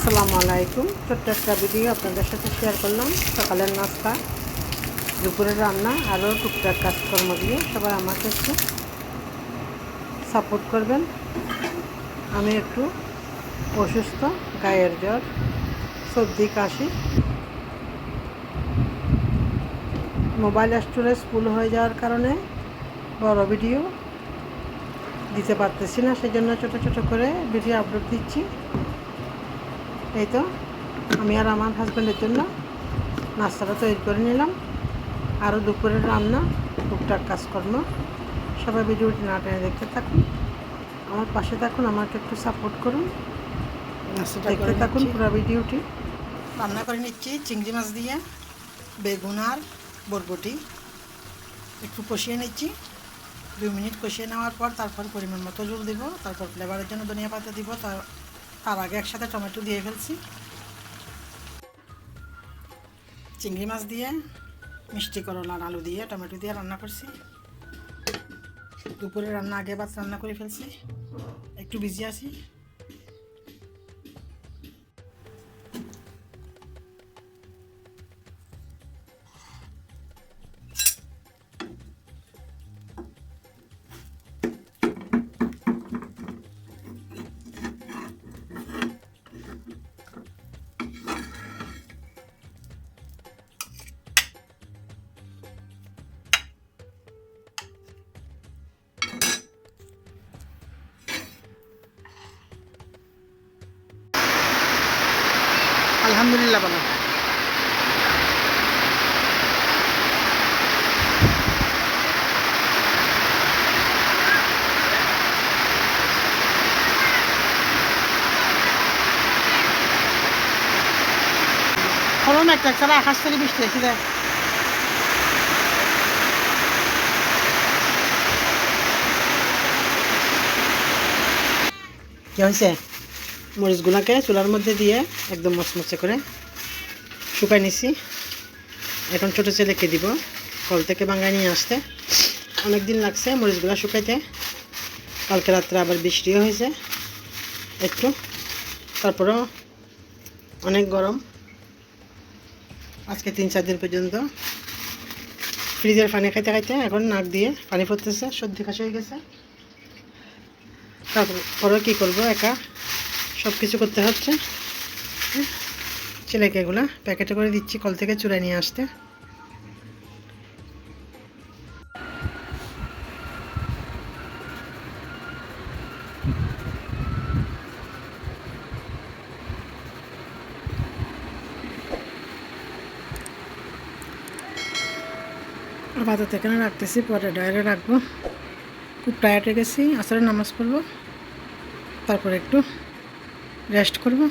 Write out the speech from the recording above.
আসসালামু আলাইকুম। ছোট্ট একটা ভিডিও আপনাদের সাথে শেয়ার করলাম। সকালের নাস্তা, দুপুরের রান্না, আরও টুকটাক কাজকর্ম দিয়ে সবাই আমাকে একটু সাপোর্ট করবেন। আমি একটু অসুস্থ, গায়ের জ্বর, সর্দি, কাশি, মোবাইল স্টোরেজ ফুল হয়ে যাওয়ার কারণে বড় ভিডিও দিতে পারতেছি না, সেই জন্য ছোটো ছোটো করে ভিডিও আপলোড দিচ্ছি। এই তো আমি আর আমার হাজব্যান্ডের জন্য নাস্তাটা তৈরি করে নিলাম। আরও দুপুরের রান্না, টুকটাক কাজকর্ম। সবাই ভিডিওটি না টেনে দেখতে থাকুন, আমার পাশে থাকুন, আমাকে একটু সাপোর্ট করুন, দেখতে থাকুন পুরো ভিডিওটি। রান্না করে নিচ্ছি চিংড়ি মাছ দিয়ে বেগুন আর বরবটি। একটু কষিয়ে নিচ্ছি, 2 মিনিট কষিয়ে নেওয়ার পর তারপর পরিমাণ মতো জল দিব, তারপর ফ্লেভারের জন্য ধনিয়া পাতা দিব। তার আগে একসাথে টমেটো দিয়ে ফেলছি। চিংড়ি মাছ দিয়ে, মিষ্টি করলা আর আলু দিয়ে, টমেটো দিয়ে রান্না করছি। দুপুরে রান্না আগে ভাত রান্না করে ফেলছি, একটু বিজি আছি। আলহামদুলিল্লাহ ভালো। ফলন একটা ছাড়া আকাশ থেকে বৃষ্টি এসে দেয়। কি হয়েছে? মরিচগুলোকে চুলার মধ্যে দিয়ে একদম মচমচে করে শুকাই নিছি। এখন ছোটো ছেলেকে দিব, কল থেকে বাঙ্গাই নিয়ে আসতে অনেক দিন লাগছে মরিচগুলো শুকাইতে। কালকে রাত্রে আবার বৃষ্টিও হয়েছে একটু, তারপরেও অনেক গরম। আজকে 3-4 দিন পর্যন্ত ফ্রিজের পানি খাইতে খাইতে এখন নাক দিয়ে পানি পড়তেছে, সর্দি কাশি হয়ে গেছে। তারপরে কী করবো, একা সব কিছু করতে হচ্ছে। ছেলেকে এগুলা প্যাকেটে করে দিচ্ছি, কল থেকে চুড়াই নিয়ে আসতে। আপাতত এখানে রাখতেছি, পরে ডয়ারে রাখবো। খুব টায়ার্ড হয়ে গেছি, আসরে নামাজ পড়বো, তারপরে একটু রেস্ট করবো।